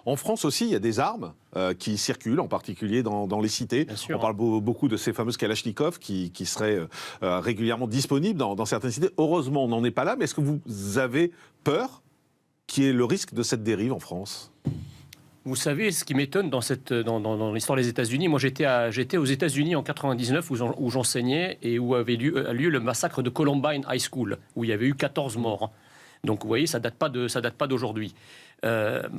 En France aussi, il y a des armes qui circulent, en particulier dans les cités. On parle beaucoup de ces fameuses Kalachnikov qui seraient régulièrement disponibles dans certaines cités. Heureusement, on n'en est pas là, mais est-ce que vous avez peur qu'il y ait le risque de cette dérive en France ? Vous savez, ce qui m'étonne dans l'histoire des États-Unis, moi j'étais aux États-Unis en 99 où j'enseignais et où avait lieu le massacre de Columbine High School, où il y avait eu 14 morts. Donc vous voyez, ça date pas d'aujourd'hui.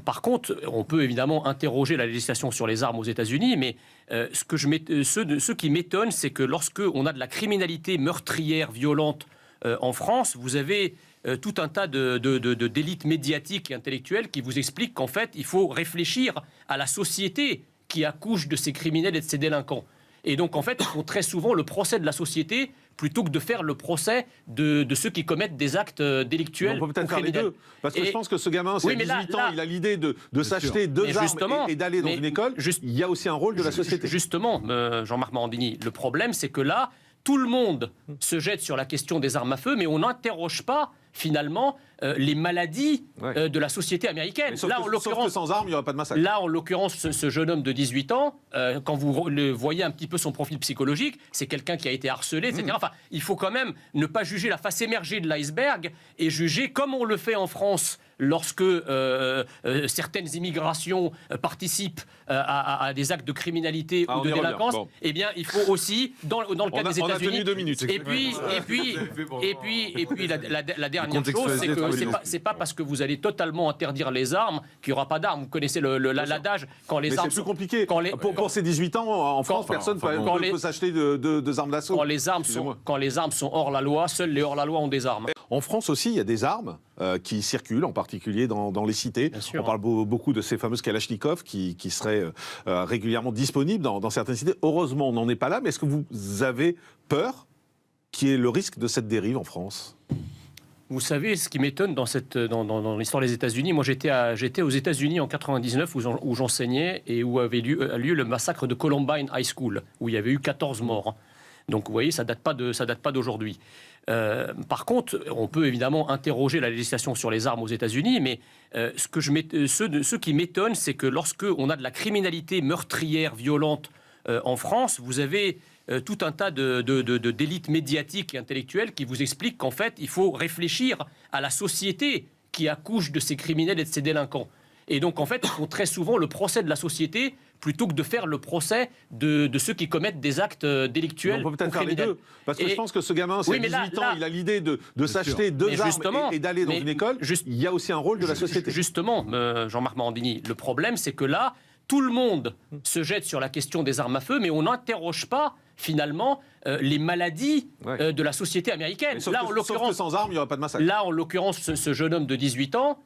Par contre, on peut évidemment interroger la législation sur les armes aux États-Unis, mais ce qui m'étonne, c'est que lorsque on a de la criminalité meurtrière, violente en France, vous avez tout un tas d'élites médiatiques et intellectuelles qui vous expliquent qu'en fait, il faut réfléchir à la société qui accouche de ces criminels et de ces délinquants. Et donc, en fait, ils font très souvent le procès de la société plutôt que de faire le procès de ceux qui commettent des actes délictuels. Mais on peut peut-être faire les deux. Parce que je pense que ce gamin, c'est 18 ans, il a l'idée de s'acheter deux armes et d'aller dans une école. Il y a aussi un rôle de la société. Justement, Jean-Marc Morandini, le problème, c'est que là, tout le monde se jette sur la question des armes à feu, mais on n'interroge pas finalement les maladies de la société américaine. Sauf que sans armes, il n'y aurait pas de massacre. Là, en l'occurrence, ce jeune homme de 18 ans, quand vous le voyez un petit peu son profil psychologique, c'est quelqu'un qui a été harcelé, etc. Enfin, il faut quand même ne pas juger la face émergée de l'iceberg et juger comme on le fait en France lorsque certaines immigrations participent à des actes de criminalité ou de délinquance. Eh bien, il faut aussi, dans le cas des États-Unis... On a tenu 2 minutes. Et puis la dernière chose, c'est que c'est pas parce que vous allez totalement interdire les armes qu'il n'y aura pas d'armes. Vous connaissez l'adage, quand les armes... Mais c'est plus compliqué. Pour ces 18 ans, en France, personne ne peut s'acheter deux armes d'assaut. Quand les armes sont hors la loi, seuls les hors-la-loi ont des armes. En France aussi, il y a des armes qui circulent, en particulier dans les cités. On parle beaucoup de ces fameuses Kalachnikov qui seraient régulièrement disponibles dans certaines cités. Heureusement, on n'en est pas là, mais est-ce que vous avez peur qu'il y ait le risque de cette dérive en France ? Vous savez, ce qui m'étonne dans l'histoire des États-Unis, moi j'étais aux États-Unis en 99 où j'enseignais et où avait lieu le massacre de Columbine High School, où il y avait eu 14 morts. Donc vous voyez, ça date pas d'aujourd'hui. Par contre, on peut évidemment interroger la législation sur les armes aux États-Unis, mais ce qui m'étonne, c'est que lorsque on a de la criminalité meurtrière, violente en France, vous avez tout un tas d'élites médiatiques et intellectuelles qui vous expliquent qu'en fait, il faut réfléchir à la société qui accouche de ces criminels et de ces délinquants. Et donc, en fait, ils font très souvent le procès de la société plutôt que de faire le procès de ceux qui commettent des actes délictuels. On peut peut-être faire les deux. Parce que je pense que ce gamin, c'est 18 ans, il a l'idée de s'acheter deux armes et d'aller dans une école. Il y a aussi un rôle de la société. Justement, Jean-Marc Morandini, le problème, c'est que là, tout le monde se jette sur la question des armes à feu, mais on n'interroge pas finalement les maladies de la société américaine. Sauf que sans armes, il n'y aurait pas de massacre. Là, en l'occurrence, ce jeune homme de 18 ans,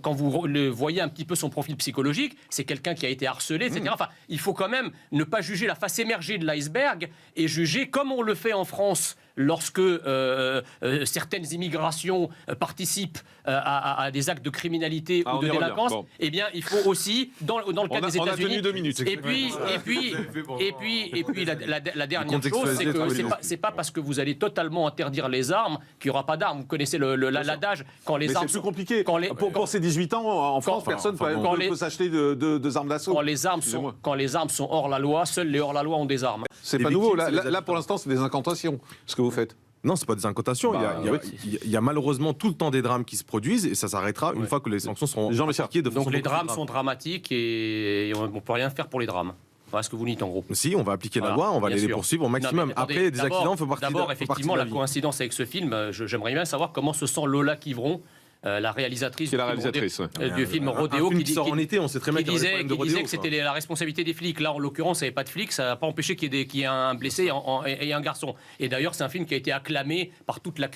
quand vous le voyez un petit peu son profil psychologique, c'est quelqu'un qui a été harcelé, etc. Enfin, il faut quand même ne pas juger la face émergée de l'iceberg et juger comme on le fait en France lorsque certaines immigrations participent à des actes de criminalité ou de délinquance. Eh bien, il faut aussi, dans le cas des États-Unis... On a tenu 2 minutes. Et puis la dernière chose, c'est que c'est pas parce que vous allez totalement interdire les armes qu'il n'y aura pas d'armes. Vous connaissez l'adage, quand les armes... Mais c'est plus compliqué. Pour ces 18 ans, en France, personne ne peut s'acheter deux armes d'assaut. Quand les armes sont hors la loi, seuls les hors-la-loi ont des armes. C'est pas nouveau. Là, pour l'instant, c'est des incantations, ce que vous faites. Non, c'est pas des incantations. Il y a malheureusement tout le temps des drames qui se produisent et ça s'arrêtera une fois que les sanctions seront appliquées de façon. Donc les drames sont dramatiques et on ne peut rien faire pour les drames. Voilà ce que vous dites en gros. Si, on va appliquer la loi, on va les poursuivre au maximum. Après, des accidents, il faut partir. D'abord, effectivement, la coïncidence avec ce film, j'aimerais bien savoir comment se sent Lola Quivron, la réalisatrice du film Rodéo, qui sort en été, on sait très bien qu'il disait que c'était la responsabilité des flics. Là, en l'occurrence, il n'y avait pas de flics, ça n'a pas empêché qu'il y ait un blessé et un garçon. Et d'ailleurs, c'est un film qui a été acclamé par toute la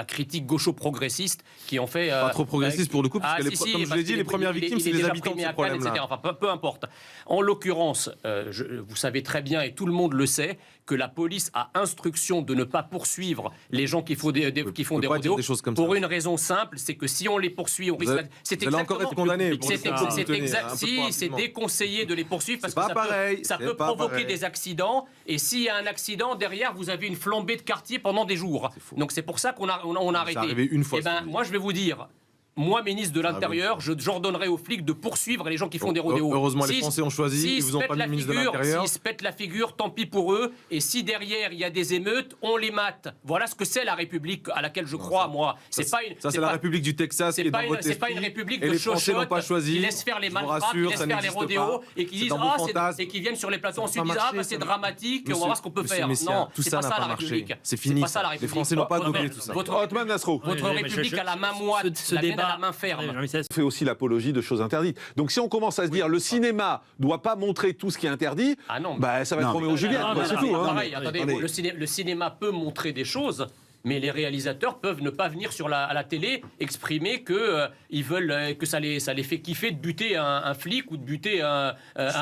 critique gaucho-progressiste qui en fait... Pas trop progressiste pour le coup, parce que comme je l'ai dit, les premières victimes, c'est les habitants de ce problème-là. Enfin, peu importe. En l'occurrence, vous savez très bien, et tout le monde le sait, que la police a instruction de ne pas poursuivre les gens qui font des rodéos pour une raison simple, c'est que si on les poursuit, on risque... C'est encore être condamné. C'est déconseillé de les poursuivre parce que ça peut provoquer des accidents. Et s'il y a un accident, derrière, vous avez une flambée de quartier pendant des jours. Donc c'est pour ça qu'on a arrêté. C'est arrivé une fois. Moi, je vais vous dire, moi, ministre de l'Intérieur, j'ordonnerai aux flics de poursuivre les gens qui font des rodéos. Heureusement, les Français ont choisi, ils vous ont pas mis ministre de l'Intérieur. S'ils se pètent la figure, tant pis pour eux. Et si derrière, il y a des émeutes, on les mate. Voilà ce que c'est la République à laquelle je crois, moi. C'est la République du Texas qui est dans votre esprit. C'est pas une République de chochotte qui laisse faire les malfrats, qui laisse faire les rodéos et qui disent et qui viennent sur les plateaux ensuite disent c'est dramatique, on va voir ce qu'on peut faire. Non, tout ça n'a pas marché. C'est fini. Les Français n'ont pas doublé tout ça. Votre République a la main moite, la mienne a la main ferme. On fait aussi l'apologie de choses interdites. Donc si on commence à se dire le cinéma doit pas montrer tout ce qui est interdit, ça va être Roméo et Juliette, c'est tout. Attendez, le cinéma peut montrer des choses. Mais les réalisateurs peuvent ne pas venir à la télé exprimer qu'ils veulent que ça les fait kiffer de buter un flic ou de buter un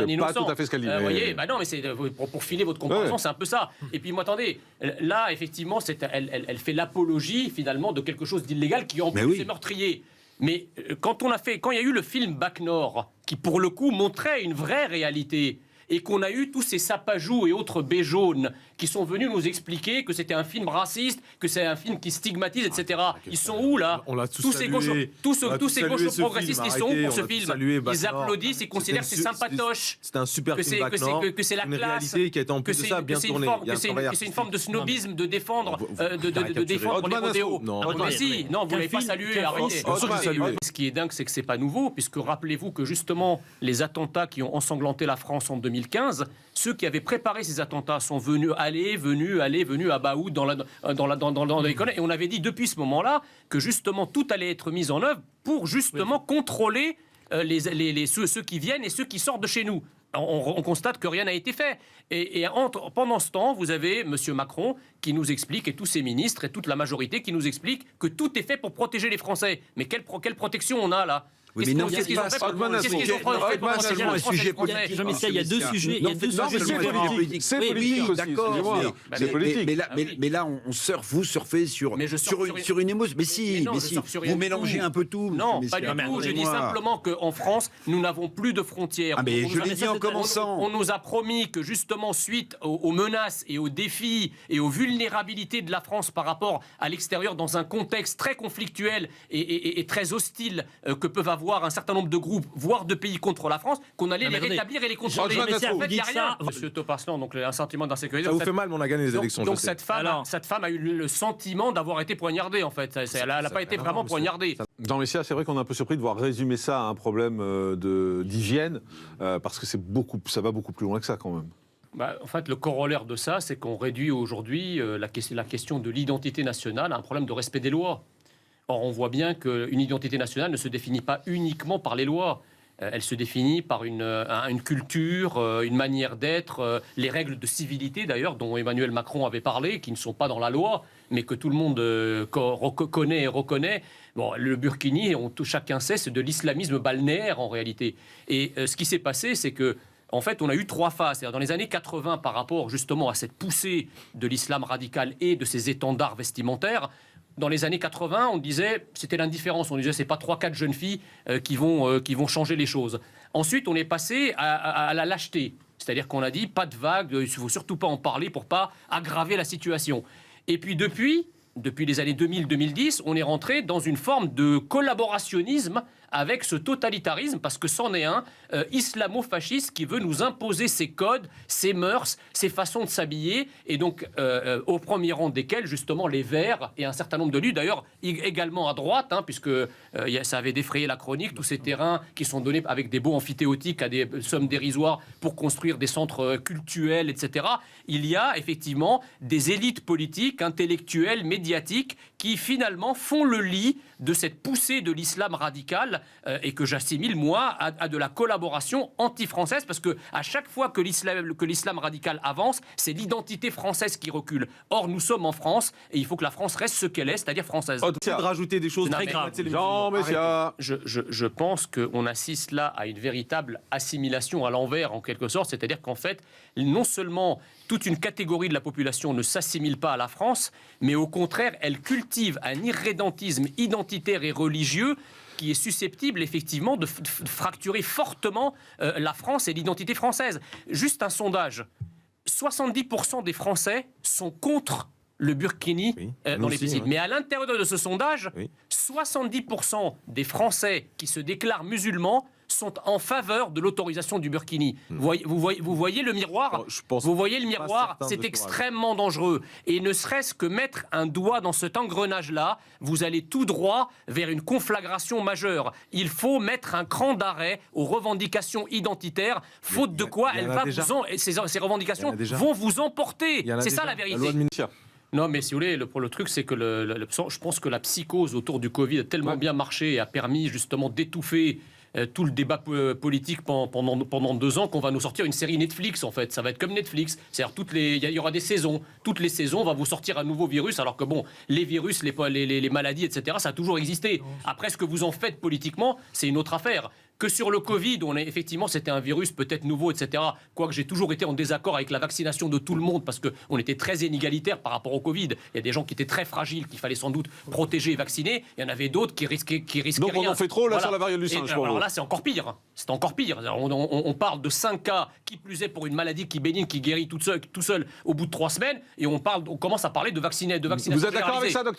innocent. C'est pas tout à fait ce qu'elle dit. Vous voyez, non, mais c'est pour filer votre comparaison, c'est un peu ça. Et puis, moi, attendez, là, effectivement, elle fait l'apologie finalement de quelque chose d'illégal qui en plus est meurtrier. Mais quand il y a eu le film Bac Nord, qui pour le coup montrait une vraie réalité, et qu'on a eu tous ces sapajous et autres béjaunes qui sont venus nous expliquer que c'était un film raciste, que c'est un film qui stigmatise, etc. Ils sont où, là? On l'a tous salué. Tous ces gauchos progressistes, ils sont où pour ce film? Ils applaudissent, ils considèrent que c'est sympatoche. C'est un super film Bac Nord. Que c'est la classe. Une réalité qui a été en plus de ça bien tournée. Que c'est une forme de snobisme de défendre les rodéos. Non, vous l'avez pas salué, arrêtez. Ce qui est dingue, c'est que c'est pas nouveau, puisque rappelez-vous que justement, les attentats qui ont ensanglanté la France en 2015, ceux qui avaient préparé ces attentats sont venus, venus à Baoud dans l'école. Et on avait dit depuis ce moment-là que justement tout allait être mis en œuvre pour justement contrôler ceux qui viennent et ceux qui sortent de chez nous. On constate que rien n'a été fait. Et pendant ce temps, vous avez M. Macron qui nous explique, et tous ses ministres et toute la majorité qui nous expliquent que tout est fait pour protéger les Français. Mais quelle protection on a là? Oui, mais non, qu'est-ce qu'ils ont fait pour un sujet politique. Il y a deux sujets. C'est politique aussi. D'accord. Mais là, vous surfez sur une émotion. Mais si, vous mélangez un peu tout. Non, pas du tout. Je dis simplement qu'en France, nous n'avons plus de frontières. Mais je l'ai dit en commençant. On nous a promis que justement, suite aux menaces et aux défis et aux vulnérabilités de la France par rapport à l'extérieur, dans un contexte très conflictuel et très hostile que peuvent avoir un certain nombre de groupes, voire de pays contre la France, qu'on allait les rétablir et les contrôler. Mais en fait, il n'y a rien. Monsieur Taupasslan, donc un sentiment d'insécurité. Ça vous fait mal, mais on a gagné les élections. Donc cette femme a eu le sentiment d'avoir été poignardée, en fait. Elle n'a pas été vraiment poignardée. Dans les Messias, c'est vrai qu'on est un peu surpris de voir résumer ça à un problème d'hygiène, parce que ça va beaucoup plus loin que ça, quand même. En fait, le corollaire de ça, c'est qu'on réduit aujourd'hui la question de l'identité nationale à un problème de respect des lois. Or, on voit bien qu'une identité nationale ne se définit pas uniquement par les lois. Elle se définit par une culture, une manière d'être, les règles de civilité d'ailleurs, dont Emmanuel Macron avait parlé, qui ne sont pas dans la loi, mais que tout le monde connaît et reconnaît. Bon, le burkini, chacun sait, c'est de l'islamisme balnéaire en réalité. Et ce qui s'est passé, c'est que en fait, on a eu trois phases. C'est-à-dire dans les années 80, par rapport justement à cette poussée de l'islam radical et de ses étendards vestimentaires, dans les années 80, on disait, c'était l'indifférence. On disait, c'est pas 3-4 jeunes filles qui vont changer les choses. Ensuite, on est passé à la lâcheté. C'est-à-dire qu'on a dit, pas de vague, il ne faut surtout pas en parler pour pas aggraver la situation. Et puis depuis les années 2000-2010, on est rentré dans une forme de collaborationnisme avec ce totalitarisme, parce que c'en est un islamo-fasciste qui veut nous imposer ses codes, ses mœurs, ses façons de s'habiller, et donc au premier rang desquels justement les Verts et un certain nombre de lieux, d'ailleurs également à droite, puisque ça avait défrayé la chronique, tous ces terrains qui sont donnés avec des baux amphithéotiques à des sommes dérisoires pour construire des centres cultuels, etc. Il y a effectivement des élites politiques, intellectuelles, médiatiques qui finalement font le lit de cette poussée de l'islam radical et que j'assimile, moi, à de la collaboration anti-française, parce que à chaque fois que l'islam radical avance, c'est l'identité française qui recule. Or, nous sommes en France et il faut que la France reste ce qu'elle est, c'est-à-dire française. De rajouter des choses très graves. Je pense qu'on assiste là à une véritable assimilation à l'envers, en quelque sorte, c'est-à-dire qu'en fait, non seulement toute une catégorie de la population ne s'assimile pas à la France, mais au contraire, elle cultive un irrédentisme identitaire et religieux qui est susceptible effectivement de fracturer fortement la France et l'identité française. Juste un sondage. 70% des Français sont contre le burkini dans les pesticides. Mais à l'intérieur de ce sondage, 70% des Français qui se déclarent musulmans sont en faveur de l'autorisation du burkini. Vous voyez le miroir. Vous voyez le miroir, c'est extrêmement dangereux. Et ne serait-ce que mettre un doigt dans cet engrenage-là, vous allez tout droit vers une conflagration majeure. Il faut mettre un cran d'arrêt aux revendications identitaires, faute de quoi ces revendications vont vous emporter. C'est ça la vérité. Non, mais si vous voulez, le truc, c'est que je pense que la psychose autour du Covid a tellement bien marché et a permis justement d'étouffer tout le débat politique pendant 2 ans qu'on va nous sortir une série Netflix, en fait. Ça va être comme Netflix. C'est-à-dire, il y aura des saisons. Toutes les saisons, on va vous sortir un nouveau virus, alors que bon, les virus, les maladies, etc., ça a toujours existé. Après, ce que vous en faites politiquement, c'est une autre affaire. Que sur le Covid, effectivement, c'était un virus peut-être nouveau, etc. Quoique j'ai toujours été en désaccord avec la vaccination de tout le monde, parce qu'on était très inégalitaire par rapport au Covid. Il y a des gens qui étaient très fragiles, qu'il fallait sans doute protéger et vacciner. Il y en avait d'autres qui risquaient Donc rien. on en fait trop, là, sur la variole du singe. Alors là, c'est encore pire. C'est encore pire. On parle de 5 cas, qui plus est pour une maladie qui bénigne, qui guérit tout seul au bout de 3 semaines, et on commence à parler de vaccination. Vous êtes d'accord avec ça, docteur ?